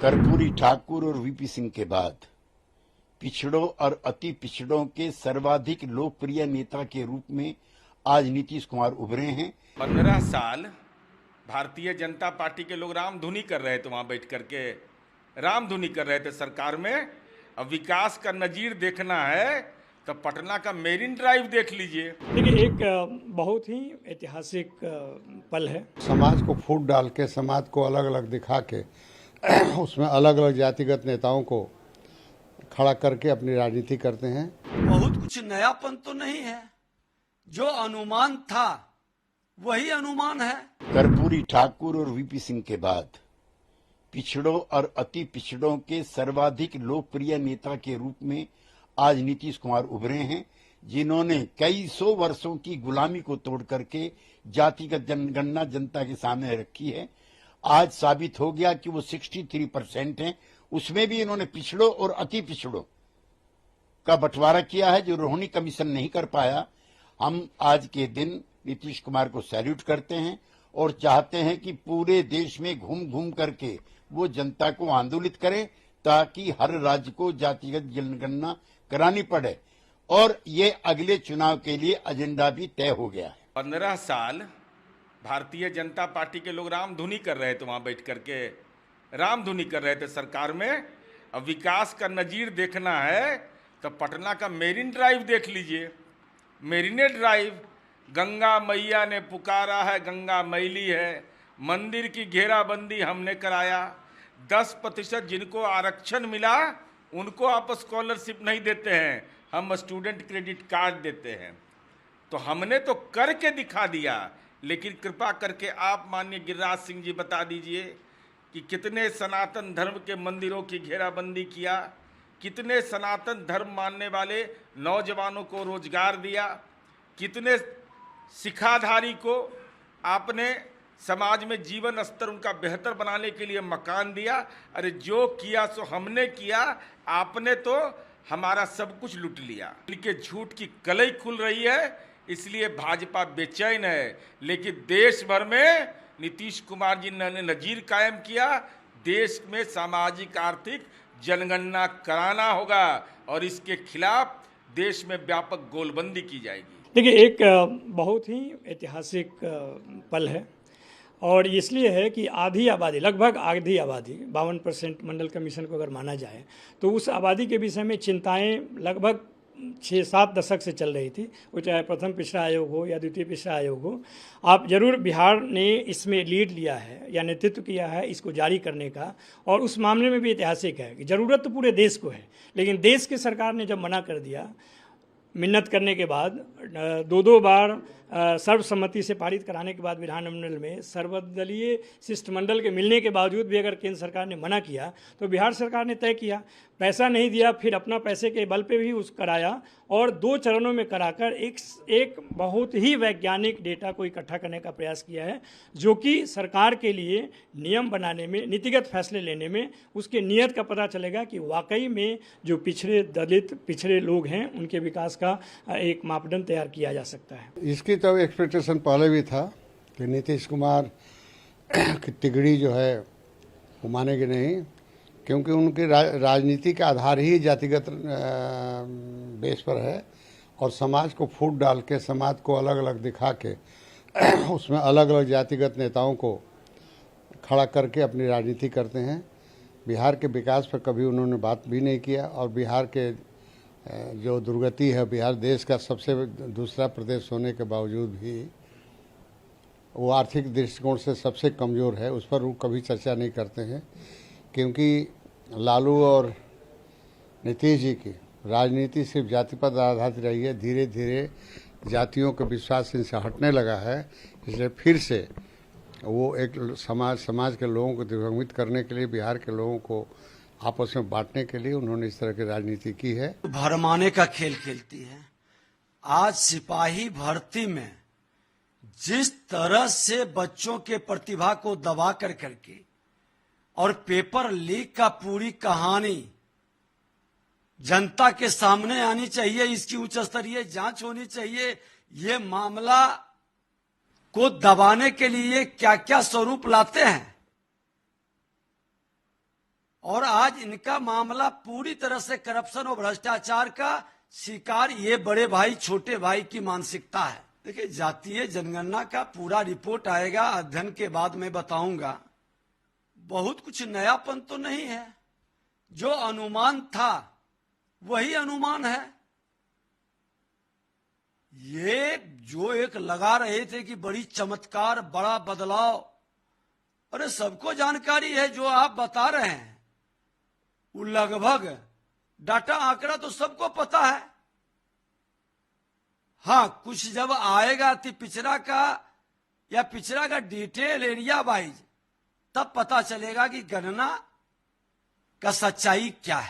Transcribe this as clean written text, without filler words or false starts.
कर्पूरी ठाकुर और वीपी सिंह के बाद पिछड़ों और अति पिछड़ों के सर्वाधिक लोकप्रिय नेता के रूप में आज नीतीश कुमार उभरे हैं। 15 साल भारतीय जनता पार्टी के लोग रामधुनी कर रहे थे, वहां बैठ करके रामधुनी कर रहे थे सरकार में। अब विकास का नजीर देखना है तो पटना का मेरिन ड्राइव देख लीजिए। देखिए, एक बहुत ही ऐतिहासिक पल है। समाज को फूट डाल के, समाज को अलग अलग दिखा के उसमें अलग अलग जातिगत नेताओं को खड़ा करके अपनी राजनीति करते हैं। बहुत कुछ नयापन तो नहीं है, जो अनुमान था वही अनुमान है। कर्पूरी ठाकुर और वीपी सिंह के बाद पिछड़ों और अति पिछड़ों के सर्वाधिक लोकप्रिय नेता के रूप में आज नीतीश कुमार उभरे हैं, जिन्होंने कई सौ वर्षों की गुलामी को तोड़ करके जातिगत जनगणना जनता के सामने रखी है। आज साबित हो गया कि वो 63% हैं। उसमें भी इन्होंने पिछड़ों और अति पिछड़ों का बंटवारा किया है, जो रोहिणी कमीशन नहीं कर पाया। हम आज के दिन नीतीश कुमार को सैल्यूट करते हैं और चाहते हैं कि पूरे देश में घूम घूम करके वो जनता को आंदोलित करे, ताकि हर राज्य को जातिगत जनगणना करानी पड़े। और ये अगले चुनाव के लिए एजेंडा भी तय हो गया है। 15 साल भारतीय जनता पार्टी के लोग रामधुनी कर रहे थे, वहां बैठ करके रामधुनी कर रहे थे सरकार में। अब विकास का नजीर देखना है तो पटना का मेरिन ड्राइव देख लीजिए। मेरिने ड्राइव, गंगा मैया ने पुकारा है, गंगा मैली है, मंदिर की घेराबंदी हमने कराया। 10% जिनको आरक्षण मिला उनको आप स्कॉलरशिप नहीं देते हैं, हम स्टूडेंट क्रेडिट कार्ड देते हैं। तो हमने तो करके दिखा दिया, लेकिन कृपा करके आप माननीय गिरिराज सिंह जी बता दीजिए कि कितने सनातन धर्म के मंदिरों की घेराबंदी किया, कितने सनातन धर्म मानने वाले नौजवानों को रोजगार दिया, कितने सिखाधारी को आपने समाज में जीवन स्तर उनका बेहतर बनाने के लिए मकान दिया। अरे जो किया सो हमने किया, आपने तो हमारा सब कुछ लूट लिया। इनके झूठ की कलई खुल रही है, इसलिए भाजपा बेचैन है। लेकिन देश भर में नीतीश कुमार जी ने नजीर कायम किया। देश में सामाजिक आर्थिक जनगणना कराना होगा और इसके खिलाफ देश में व्यापक गोलबंदी की जाएगी। देखिए, एक बहुत ही ऐतिहासिक पल है और इसलिए है कि आधी आबादी, लगभग आधी आबादी, 52% मंडल कमीशन को अगर माना जाए तो उस आबादी के विषय में चिंताएं लगभग 6-7 दशक से चल रही थी। वो चाहे प्रथम पिछड़ा आयोग हो या द्वितीय पिछड़ा आयोग हो। आप जरूर बिहार ने इसमें लीड लिया है या नेतृत्व किया है इसको जारी करने का, और उस मामले में भी ऐतिहासिक है कि ज़रूरत तो पूरे देश को है, लेकिन देश की सरकार ने जब मना कर दिया, मिन्नत करने के बाद, 2 बार सर्वसम्मति से पारित कराने के बाद विधानमंडल में सर्वदलीय शिष्टमंडल के मिलने के बावजूद भी अगर केंद्र सरकार ने मना किया तो बिहार सरकार ने तय किया, पैसा नहीं दिया, फिर अपना पैसे के बल पे भी उस कराया और 2 चरणों में कराकर एक बहुत ही वैज्ञानिक डेटा को इकट्ठा करने का प्रयास किया है, जो कि सरकार के लिए नियम बनाने में, नीतिगत फैसले लेने में उसके नियत का पता चलेगा कि वाकई में जो पिछड़े दलित पिछड़े लोग हैं उनके विकास का एक मापदंड तैयार किया जा सकता है। इसकी तो एक्सपेक्टेशन पहले भी था कि नीतीश कुमार की तिगड़ी जो है वो मानेगी नहीं, क्योंकि उनकी राजनीति का आधार ही जातिगत बेस पर है और समाज को फूट डाल के, समाज को अलग अलग दिखा के उसमें अलग अलग जातिगत नेताओं को खड़ा करके अपनी राजनीति करते हैं। बिहार के विकास पर कभी उन्होंने बात भी नहीं किया और बिहार के जो दुर्गति है, बिहार देश का सबसे दूसरा प्रदेश होने के बावजूद भी वो आर्थिक दृष्टिकोण से सबसे कमज़ोर है, उस पर वो कभी चर्चा नहीं करते हैं। क्योंकि लालू और नीतीश जी की राजनीति सिर्फ जाति पर आधारित रही है, धीरे धीरे जातियों के विश्वास इनसे हटने लगा है। इसलिए फिर से वो एक समाज के लोगों को दिग्भ्रमित करने के लिए, बिहार के लोगों को आपस में बांटने के लिए उन्होंने इस तरह की राजनीति की है। भरमाने का खेल खेलती है। आज सिपाही भर्ती में जिस तरह से बच्चों के प्रतिभा को दबा करके और पेपर लीक का पूरी कहानी जनता के सामने आनी चाहिए, इसकी उच्च स्तरीय जांच होनी चाहिए। ये मामला को दबाने के लिए क्या क्या स्वरूप लाते हैं और आज इनका मामला पूरी तरह से करप्शन और भ्रष्टाचार का शिकार ये बड़े भाई छोटे भाई की मानसिकता है। देखिए, जातीय जनगणना का पूरा रिपोर्ट आएगा, अध्ययन के बाद मैं बताऊंगा। बहुत कुछ नयापन तो नहीं है, जो अनुमान था वही अनुमान है। ये जो एक लगा रहे थे कि बड़ी चमत्कार, बड़ा बदलाव, अरे सबको जानकारी है जो आप बता रहे हैं वो लगभग डाटा आंकड़ा तो सबको पता है। हाँ, कुछ जब आएगा अति पिछड़ा का या पिछड़ा का डिटेल एरिया वाइज, तब पता चलेगा कि गणना का सच्चाई क्या है।